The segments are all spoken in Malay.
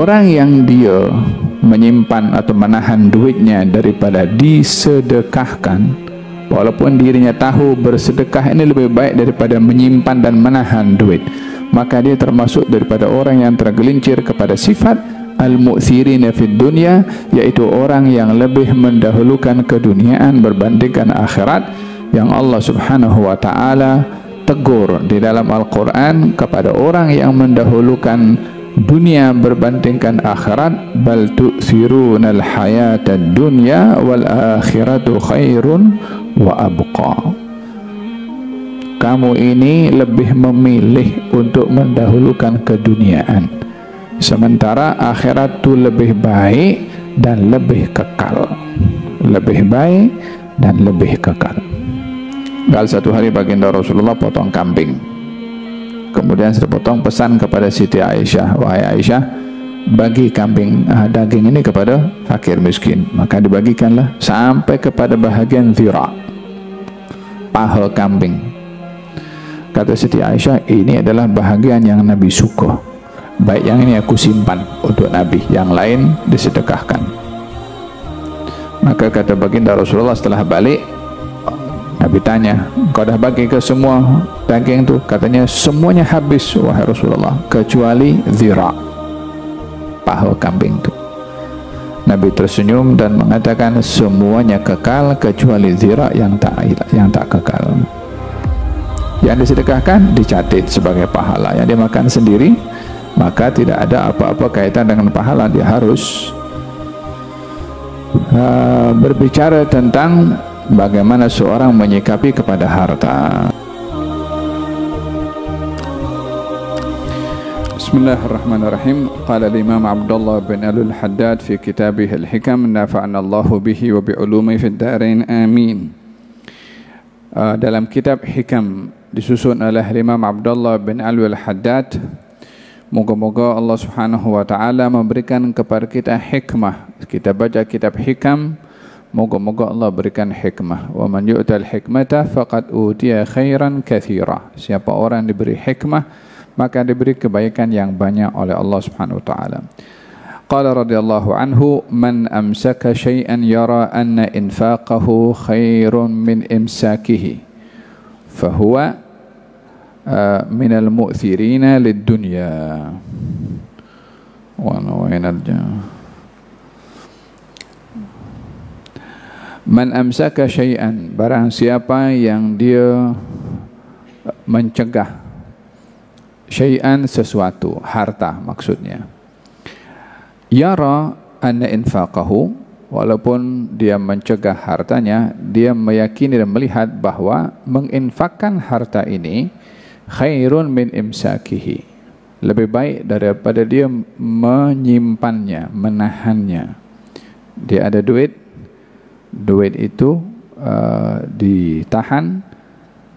orang yang dia menyimpan atau menahan duitnya daripada disedekahkan, walaupun dirinya tahu bersedekah ini lebih baik daripada menyimpan dan menahan duit, maka dia termasuk daripada orang yang tergelincir kepada sifat al-mu'thirina fid dunya, yaitu orang yang lebih mendahulukan keduniaan berbandingkan akhirat, yang Allah Subhanahu wa taala tegur di dalam Al-Qur'an kepada orang yang mendahulukan dunia berbandingkan akhirat. Bal tu'thirunal hayatad dunya wal akhiratu khairun wa abqa. Kamu ini lebih memilih untuk mendahulukan keduniaan, sementara akhirat itu lebih baik dan lebih kekal. Lebih baik dan lebih kekal. Gal satu hari baginda Rasulullah potong kambing. Kemudian setelah potong, pesan kepada Siti Aisyah, wahai Aisyah, bagi kambing daging ini kepada fakir miskin. Maka dibagikanlah sampai kepada bahagian zira', paha kambing. Kata Siti Aisyah, ini adalah bahagian yang Nabi suka. Baik, yang ini aku simpan untuk Nabi, yang lain disedekahkan. Maka kata baginda Rasulullah setelah balik, Nabi tanya, kau dah bagi ke semua daging tu? Katanya, semuanya habis wahai Rasulullah, kecuali zira', paha kambing tu. Nabi tersenyum dan mengatakan, semuanya kekal kecuali zira' yang tak kekal. Yang disedekahkan dicatat sebagai pahala, yang dimakan sendiri maka tidak ada apa-apa kaitan dengan pahala. Dia harus berbicara tentang bagaimana seorang menyikapi kepada harta. Bismillahirrahmanirrahim. Qala al-Imam Abdullah bin Al-Haddad fi kitabih Al-Hikam, nafa'ana Allahu bihi wa bi ulumi fid darain amin. Dalam kitab Hikam disusun oleh Imam Abdullah bin Al-Haddad, moga-moga Allah Subhanahu wa taala memberikan kepada kita hikmah. Kita baca kitab Hikam, moga-moga Allah berikan hikmah. Wa man yu'tal hikmata faqad utiya khairan katsira. Siapa orang diberi hikmah, maka diberi kebaikan yang banyak oleh Allah Subhanahu wa taala. Qala radhiyallahu anhu, man amsaka syai'an yara anna infaqahu khairun min imsakihi fahuwa min al-mu'thirina lid-dunya. Wa nawainalja. Man amsaka syai'an, barang siapa yang dia mencegah syai'an, sesuatu, harta maksudnya. Yara anna infaqahu, walaupun dia mencegah hartanya, dia meyakini dan melihat bahwa menginfakkan harta ini khairun min imsakihi, lebih baik daripada dia menyimpannya, menahannya. Dia ada duit itu ditahan,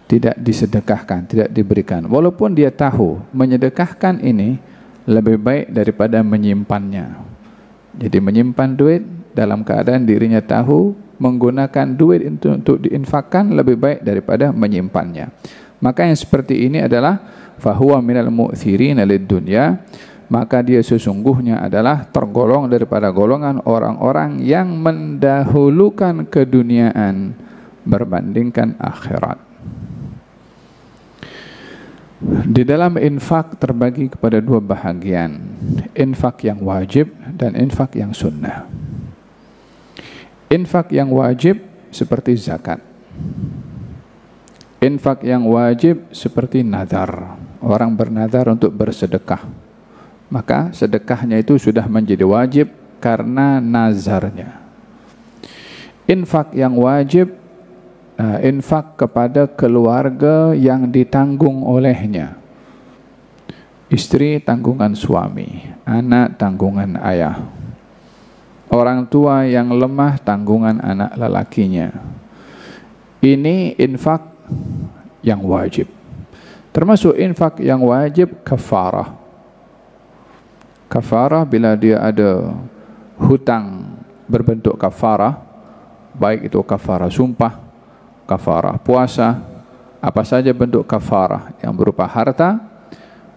tidak disedekahkan, tidak diberikan, walaupun dia tahu menyedekahkan ini lebih baik daripada menyimpannya. Jadi menyimpan duit dalam keadaan dirinya tahu menggunakan duit untuk diinfakkan lebih baik daripada menyimpannya. Maka yang seperti ini adalah fahuwa minal mu'thirina lid-dunya, maka dia sesungguhnya adalah tergolong daripada golongan orang-orang yang mendahulukan keduniaan berbandingkan akhirat. Di dalam infak terbagi kepada dua bahagian, infak yang wajib dan infak yang sunnah. Infak yang wajib seperti zakat. Infak yang wajib seperti nazar. Orang bernazar untuk bersedekah, maka sedekahnya itu sudah menjadi wajib karena nazarnya. Infak yang wajib, infak kepada keluarga yang ditanggung olehnya. Istri tanggungan suami, anak tanggungan ayah, orang tua yang lemah tanggungan anak lelakinya. Ini infak yang wajib. Termasuk infak yang wajib kafarah. Kafarah bila dia ada hutang berbentuk kafarah, baik itu kafarah sumpah, kafarah puasa, apa saja bentuk kafarah yang berupa harta,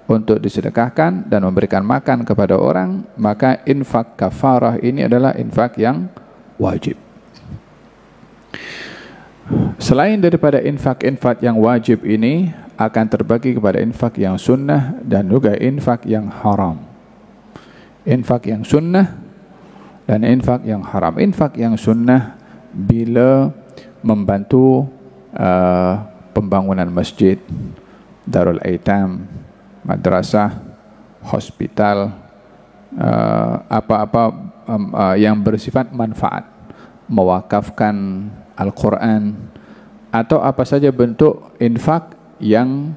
untuk disedekahkan dan memberikan makan kepada orang, maka infak kafarah ini adalah infak yang wajib. Selain daripada infak-infak yang wajib ini, akan terbagi kepada infak yang sunnah dan juga infak yang haram. Infak yang sunnah dan infak yang haram. Infak yang sunnah bila membantu pembangunan masjid, darul aitam, madrasah, hospital, apa-apa yang bersifat manfaat, mewakafkan Al-Quran, atau apa saja bentuk infak yang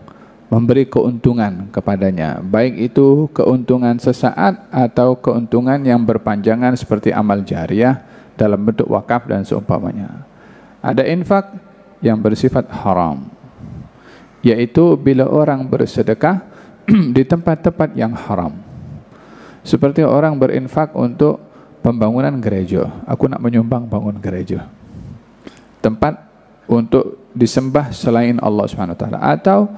memberi keuntungan kepadanya, baik itu keuntungan sesaat atau keuntungan yang berpanjangan seperti amal jariah dalam bentuk wakaf dan seumpamanya. Ada infak yang bersifat haram, yaitu bila orang bersedekah di tempat-tempat yang haram. Seperti orang berinfak untuk pembangunan gereja. Aku nak menyumbang bangun gereja, tempat untuk disembah selain Allah Subhanahu Wa Taala, atau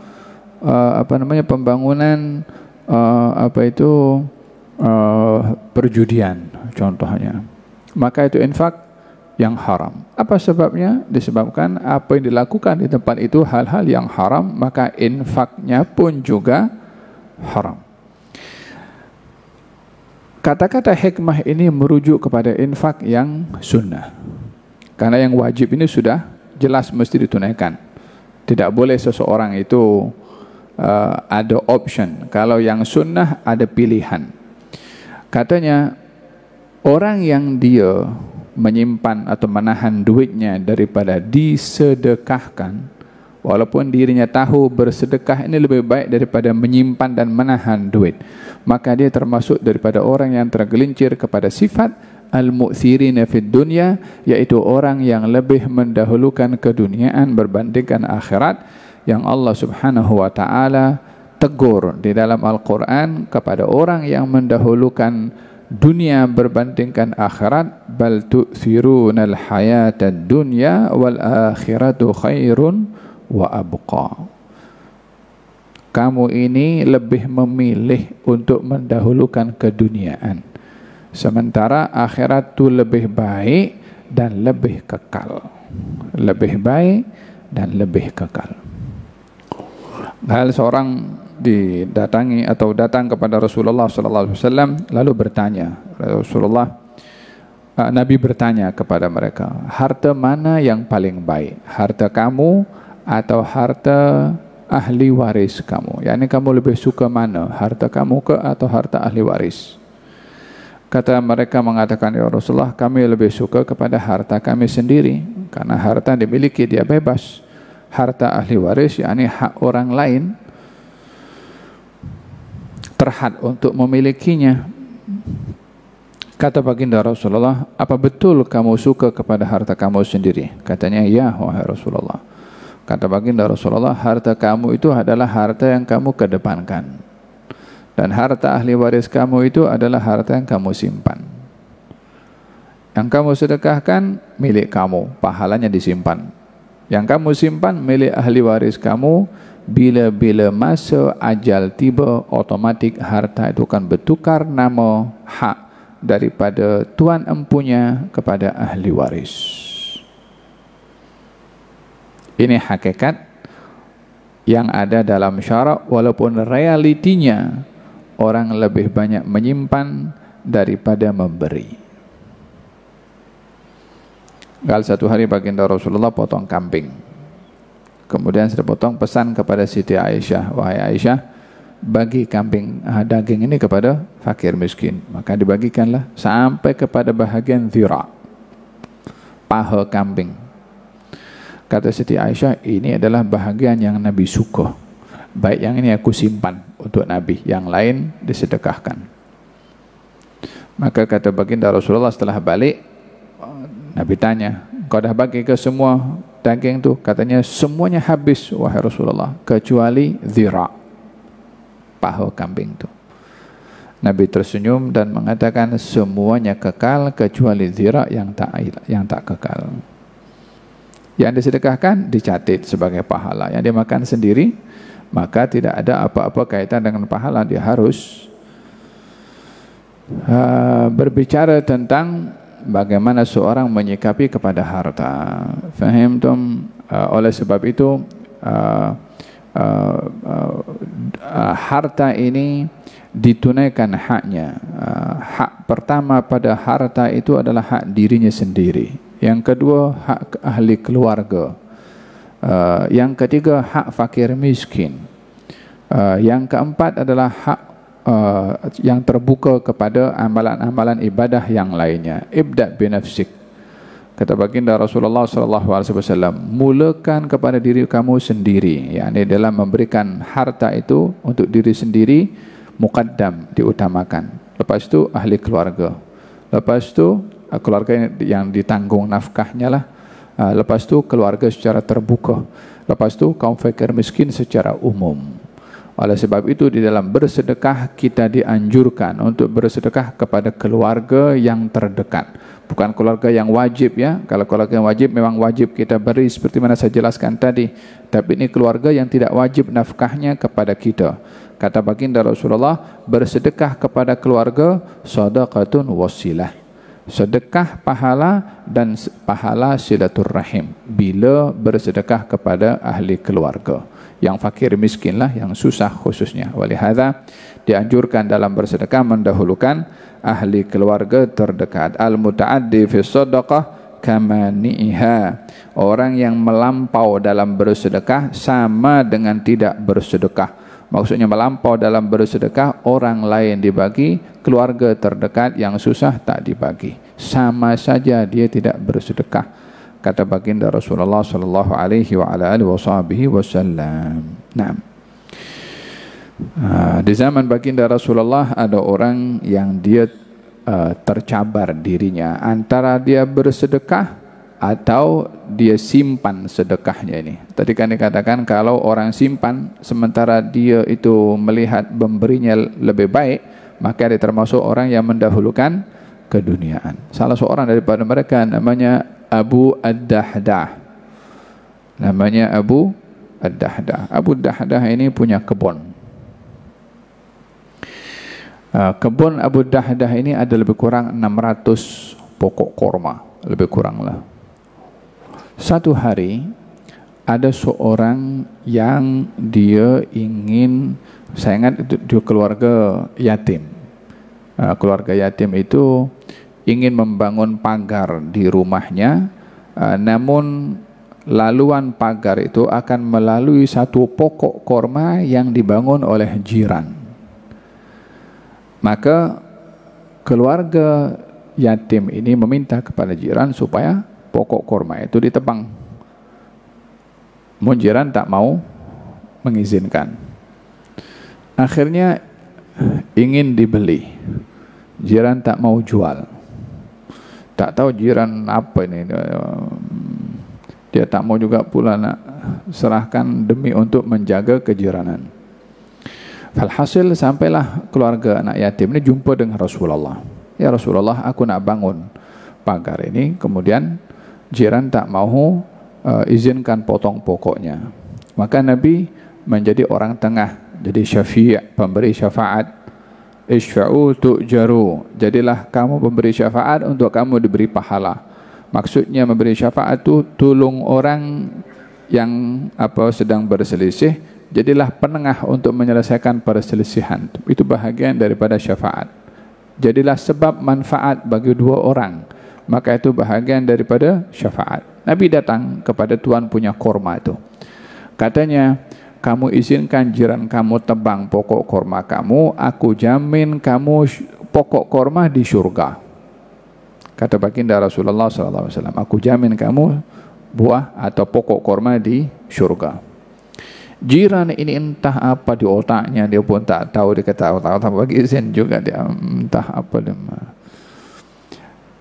pembangunan perjudian contohnya. Maka itu infak yang haram. Apa sebabnya? Disebabkan apa yang dilakukan di tempat itu hal-hal yang haram, maka infaknya pun juga haram. Kata-kata hikmah ini merujuk kepada infak yang sunnah. Karena yang wajib ini sudah jelas mesti ditunaikan. Tidak boleh seseorang itu ada option. Kalau yang sunnah ada pilihan. Katanya, orang yang dia menyimpan atau menahan duitnya daripada disedekahkan, walaupun dirinya tahu bersedekah ini lebih baik daripada menyimpan dan menahan duit, maka dia termasuk daripada orang yang tergelincir kepada sifat al-mu'thirina fid dunya, yaitu orang yang lebih mendahulukan keduniaan berbandingkan akhirat, yang Allah Subhanahu wa taala tegur di dalam Al-Quran kepada orang yang mendahulukan dunia berbandingkan akhirat. Bal tu'thirunal hayatad dunya wal akhiratu khairun wa abqa. Kamu ini lebih memilih untuk mendahulukan keduniaan, sementara akhirat itu lebih baik dan lebih kekal. Lebih baik dan lebih kekal. Hal seorang didatangi atau datang kepada Rasulullah SAW lalu bertanya, Nabi bertanya kepada mereka, harta mana yang paling baik? Harta kamu atau harta ahli waris kamu? Yani kamu lebih suka mana? Harta kamu ke atau harta ahli waris? Kata mereka mengatakan, ya Rasulullah, kami lebih suka kepada harta kami sendiri, karena harta dimiliki dia bebas. Harta ahli waris, yakni hak orang lain, terhad untuk memilikinya. Kata baginda Rasulullah, apa betul kamu suka kepada harta kamu sendiri? Katanya, ya wahai Rasulullah. Kata baginda Rasulullah, harta kamu itu adalah harta yang kamu kedepankan, dan harta ahli waris kamu itu adalah harta yang kamu simpan. Yang kamu sedekahkan milik kamu, pahalanya disimpan. Yang kamu simpan milik ahli waris kamu. Bila-bila masa ajal tiba, otomatik harta itu akan bertukar nama hak daripada tuan empunya kepada ahli waris. Ini hakikat yang ada dalam syarak, walaupun realitinya orang lebih banyak menyimpan daripada memberi. Kali satu hari baginda Rasulullah potong kambing. Kemudian setelah potong, pesan kepada Siti Aisyah, wahai Aisyah, bagi kambing daging ini kepada fakir miskin. Maka dibagikanlah sampai kepada bahagian zira', paha kambing. Kata Siti Aisyah, ini adalah bahagian yang Nabi suka. Baik yang ini aku simpan untuk Nabi, yang lain disedekahkan. Maka kata baginda Rasulullah setelah balik, Nabi tanya, kau dah bagi ke semua daging tu? Katanya, semuanya habis wahai Rasulullah, kecuali zira', paha kambing tu. Nabi tersenyum dan mengatakan, semuanya kekal kecuali zira' yang tak kekal. Yang disedekahkan dicatat sebagai pahala, yang dimakan sendiri maka tidak ada apa-apa kaitan dengan pahala. Dia harus berbicara tentang bagaimana seorang menyikapi kepada harta. Faham tum? Oleh sebab itu harta ini ditunaikan haknya. Hak pertama pada harta itu adalah hak dirinya sendiri. Yang kedua, hak ahli keluarga. Yang ketiga, hak fakir miskin. Yang keempat adalah hak yang terbuka kepada amalan-amalan ibadah yang lainnya. Ibda' binafsik. Kata baginda Rasulullah SAW, mulakan kepada diri kamu sendiri. yakni dalam memberikan harta itu untuk diri sendiri, muqaddam, diutamakan. Lepas itu ahli keluarga. Lepas itu keluarga yang ditanggung nafkahnya lah. Lepas itu keluarga secara terbuka. Lepas itu kaum fakir miskin secara umum. Oleh sebab itu di dalam bersedekah kita dianjurkan untuk bersedekah kepada keluarga yang terdekat. Bukan keluarga yang wajib ya. Kalau keluarga yang wajib memang wajib kita beri seperti mana saya jelaskan tadi. Tapi ini keluarga yang tidak wajib nafkahnya kepada kita. Kata baginda Rasulullah, bersedekah kepada keluarga shadaqatun wasilah. Sedekah pahala dan pahala silaturrahim bila bersedekah kepada ahli keluarga. Yang fakir miskin lah, yang susah khususnya. Walihada dianjurkan dalam bersedekah mendahulukan ahli keluarga terdekat. Al-muta'addi fi sadaqah kamani'iha. Orang yang melampau dalam bersedekah sama dengan tidak bersedekah. Maksudnya melampau dalam bersedekah, orang lain dibagi, keluarga terdekat yang susah tak dibagi. Sama saja dia tidak bersedekah. Kata baginda Rasulullah sallallahu alaihi wa ala alihi wasallam. Nah, di zaman baginda Rasulullah ada orang yang dia tercabar dirinya antara dia bersedekah atau dia simpan sedekahnya ini. Tadi kan dikatakan kalau orang simpan sementara dia itu melihat memberinya lebih baik, maka dia termasuk orang yang mendahulukan keduniaan. Salah seorang daripada mereka namanya Abu Ad-Dahdah. Namanya Abu Ad-Dahdah. Abu Ad-Dahdah ini punya kebun. Kebun Abu Ad-Dahdah ini ada lebih kurang 600 pokok korma. Lebih kurang lah. Satu hari ada seorang yang dia ingin, saya ingat itu keluarga yatim. Keluarga yatim itu ingin membangun pagar di rumahnya, namun laluan pagar itu akan melalui satu pokok korma yang dibangun oleh jiran. Maka keluarga yatim ini meminta kepada jiran supaya pokok korma itu ditebang. Jiran tak mau mengizinkan. Akhirnya ingin dibeli. Jiran tak mau jual. Tak tahu jiran apa ini. Dia tak mau juga pula nak serahkan demi untuk menjaga kejiranan. Falhasil sampailah keluarga anak yatim ini jumpa dengan Rasulullah. Ya Rasulullah, aku nak bangun pagar ini, kemudian jiran tak mau izinkan potong pokoknya. Maka Nabi menjadi orang tengah, jadi syafi', pemberi syafaat. Isfa'u tu'jaru, jadilah kamu memberi syafaat untuk kamu diberi pahala. Maksudnya memberi syafaat itu tolong orang yang sedang berselisih, jadilah penengah untuk menyelesaikan perselisihan. Itu bahagian daripada syafaat. Jadilah sebab manfaat bagi dua orang, maka itu bahagian daripada syafaat. Nabi datang kepada tuan punya korma itu. Katanya, kamu izinkan jiran kamu tebang pokok korma kamu, aku jamin kamu pokok korma di syurga. Kata baginda Rasulullah SAW, aku jamin kamu buah atau pokok korma di syurga. Jiran ini entah apa di otaknya, dia pun tak tahu, dia kata tak bagi izin juga, dia entah apa dia.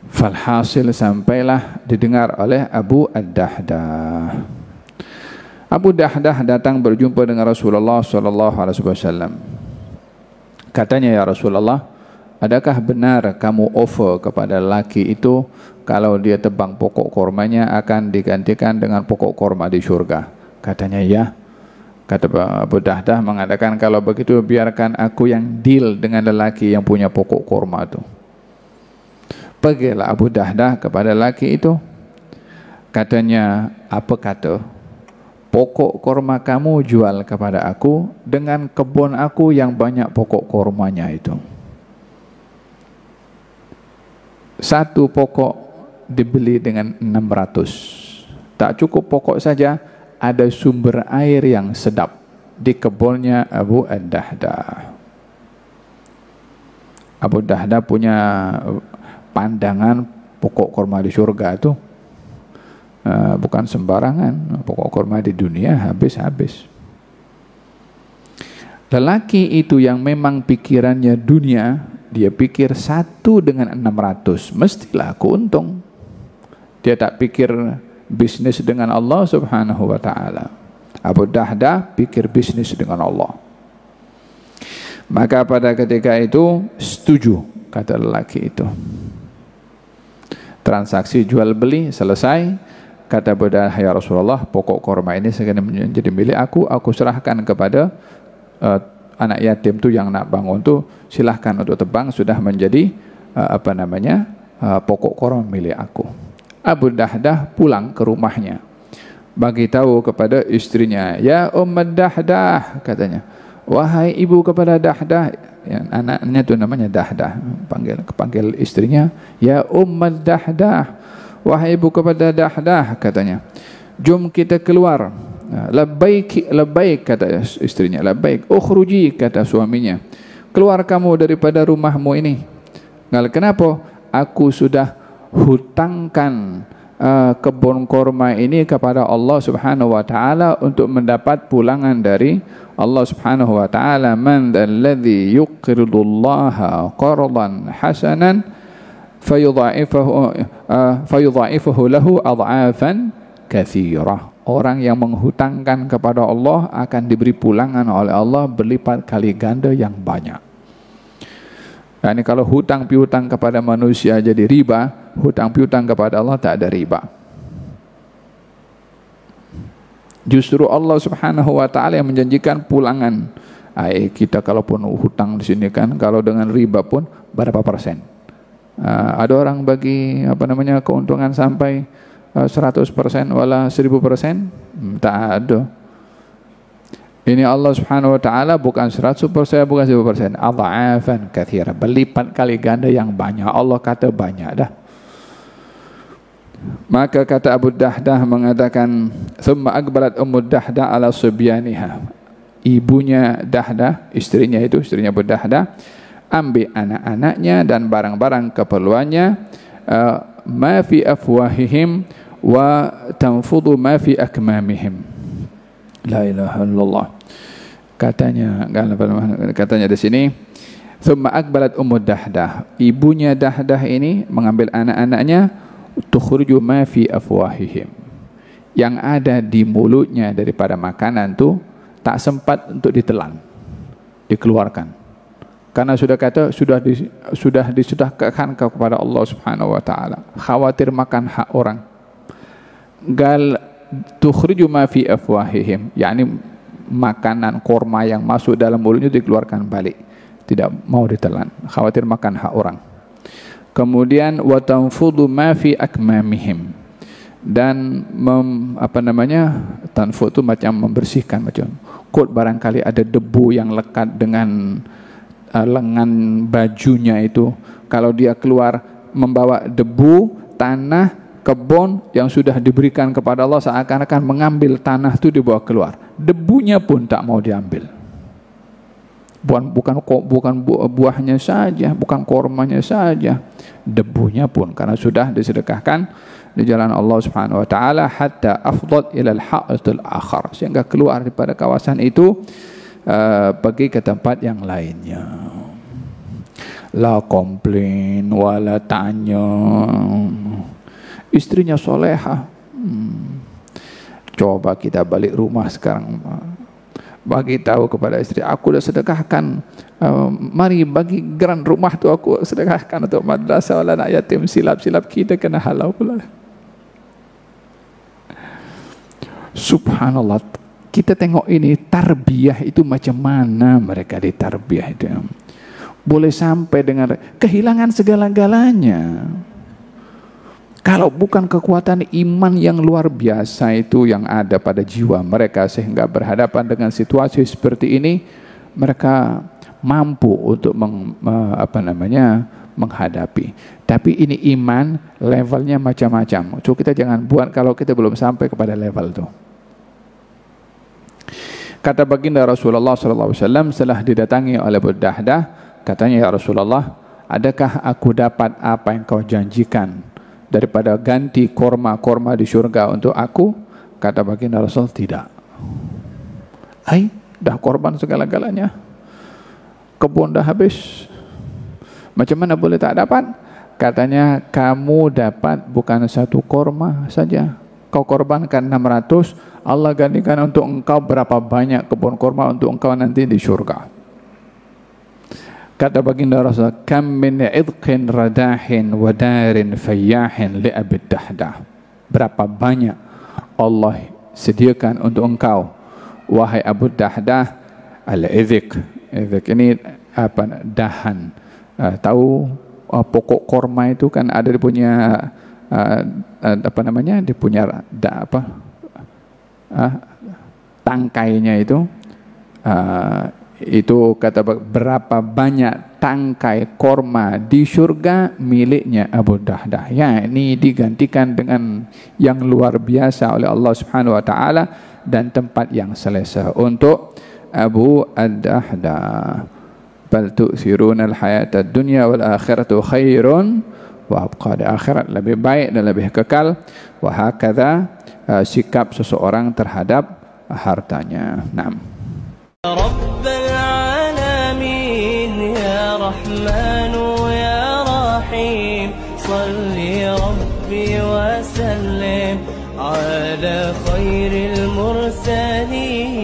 Falhasil sampailah didengar oleh Abu Ad-Dahdah. Abu Dahdah datang berjumpa dengan Rasulullah SAW. Katanya, ya Rasulullah, adakah benar kamu offer kepada laki itu kalau dia tebang pokok kormanya akan digantikan dengan pokok korma di syurga? Katanya ya. Kata Abu Dahdah mengatakan, kalau begitu biarkan aku yang deal dengan lelaki yang punya pokok kurma itu. Pergilah Abu Dahdah kepada lelaki itu. Katanya, apa kata? Pokok kurma kamu jual kepada aku dengan kebun aku yang banyak pokok kurmanya itu. Satu pokok dibeli dengan 600. Tak cukup pokok saja, ada sumber air yang sedap di kebunnya Abu Dahdah. Abu Dahdah punya pandangan pokok kurma di surga itu bukan sembarangan. Pokok kurma di dunia habis-habis. Lelaki itu yang memang pikirannya dunia, dia pikir 1 dengan 600 mestilah aku untung. Dia tak pikir bisnis dengan Allah subhanahu wa ta'ala. Abu Dahdah pikir bisnis dengan Allah. Maka pada ketika itu setuju, kata lelaki itu. Transaksi jual beli selesai. Kata Abu Dahdah, ya Rasulullah, pokok kurma ini sekarang menjadi milik aku serahkan kepada anak yatim tu yang nak bangun tu, silahkan untuk tebang, sudah menjadi pokok kurma milik aku. Abu Dahdah pulang ke rumahnya, bagi tahu kepada istrinya, ya Dahdah, katanya, wahai ibu kepada Dahdah, yang anaknya tu namanya Dahdah, panggil istrinya, ya Dahdah, wahai ibu kepada Dahdah, katanya, jom kita keluar. Labbaik, labbaik, kata istrinya, labbaik, ukhruji, kata suaminya, keluar kamu daripada rumahmu ini. Kenapa? Aku sudah hutangkan kebun kurma ini kepada Allah subhanahu wa ta'ala untuk mendapat pulangan dari Allah subhanahu wa ta'ala. Man alladhi yuqridullaha qardan hasanan fayudha'ifahu lahu adha'afan kathirah. Orang yang menghutangkan kepada Allah akan diberi pulangan oleh Allah berlipat kali ganda yang banyak. Nah, ini kalau hutang piutang kepada manusia jadi riba, hutang piutang kepada Allah tak ada riba. Justru Allah subhanahu wa ta'ala yang menjanjikan pulangan. Kita kalaupun hutang di sini kan, kalau dengan riba pun berapa persen? Ada orang bagi keuntungan sampai 100% wala 1000%? Tak ada. Ini Allah subhanahu wa ta'ala bukan 100%, bukan 1000%. Adha'afan kathira, berlipat kali ganda yang banyak. Allah kata banyak dah. Maka kata Abu Dahdah mengatakan, thumma akbarat Dahdah ala subyaniha. Ibunya Dahdah, istrinya Abu Dahdah, ambil anak-anaknya dan barang-barang keperluannya, ma fi afwahihim wa tanfudu ma fi akmamihim. La ilaha illallah. Katanya di sini, thumma akbalat Dahdah. Ibunya Dahdah ini mengambil anak-anaknya, tukhruju ma fi afwahihim. Yang ada di mulutnya daripada makanan tu tak sempat untuk ditelan, dikeluarkan. Karena sudah kata sudah disudahkan kepada Allah Subhanahu wa taala. Khawatir makan hak orang. Gal tukhriju ma fi afwahihim, yakni makanan kurma yang masuk dalam mulutnya dikeluarkan balik, tidak mau ditelan, khawatir makan hak orang. Kemudian wa tanfudu ma fi akmamihim, dan tanfud itu macam membersihkan, macam kot barangkali ada debu yang lekat dengan lengan bajunya itu, kalau dia keluar membawa debu, tanah, kebun yang sudah diberikan kepada Allah, seakan-akan mengambil tanah itu dibawa keluar, debunya pun tak mau diambil. Bukan buahnya saja, bukan kormanya saja, debunya pun, karena sudah disedekahkan di jalan Allah Subhanahu wa taala, hatta afdad ila al-ha'atul akhar, sehingga keluar daripada kawasan itu pergi ke tempat yang lainnya. La komplain wala tanya. Istrinya soleha. Coba kita balik rumah sekarang, bagi tahu kepada istri, aku dah sedekahkan, mari bagi geran rumah tu aku sedekahkan untuk madrasah wala anak yatim. Silap-silap kita kena halau pula. Subhanallah, kita tengok ini tarbiyah itu macam mana mereka ditarbiyah itu. Boleh sampai dengan kehilangan segala-galanya. Kalau bukan kekuatan iman yang luar biasa itu yang ada pada jiwa mereka sehingga berhadapan dengan situasi seperti ini mereka mampu untuk menghadapi. Tapi ini iman levelnya macam-macam. So kita jangan buat kalau kita belum sampai kepada level itu. Kata baginda Rasulullah SAW setelah didatangi oleh Abu Dahdah, katanya, ya Rasulullah, adakah aku dapat apa yang kau janjikan daripada ganti korma-korma di surga untuk aku? Kata baginda Rasul, tidak. Dah korban segala-galanya, kebun dah habis, macam mana boleh tak dapat? Katanya, kamu dapat bukan satu korma saja, kau korbankan 600, Allah gantikan untuk engkau berapa banyak kebun korma untuk engkau nanti di surga. Kata baginda Rasul, kam min idqin radahin wa darin fayyahin li Abi Dahdah. Berapa banyak Allah sediakan untuk engkau, wahai Abu Dahdah, al-idhiq. Idhiq ini apa? Dahan. Tahu pokok korma itu kan ada dia punya dia punya tangkainya itu kata berapa banyak tangkai korma di surga miliknya Abu Dahdah. Ya, ini digantikan dengan yang luar biasa oleh Allah Subhanahu wa taala dan tempat yang selesa untuk Abu Dahdah. Bal tu'thiruna al-hayata ad-dunya wal akhiratu khairun wa abqa. Akhirat lebih baik dan lebih kekal. Wa hakadha sikap seseorang terhadap hartanya. Naam. Rabbal alamin ya Rahman ya Rahim, salli Rabbi wa sallim ala khairil mursalin.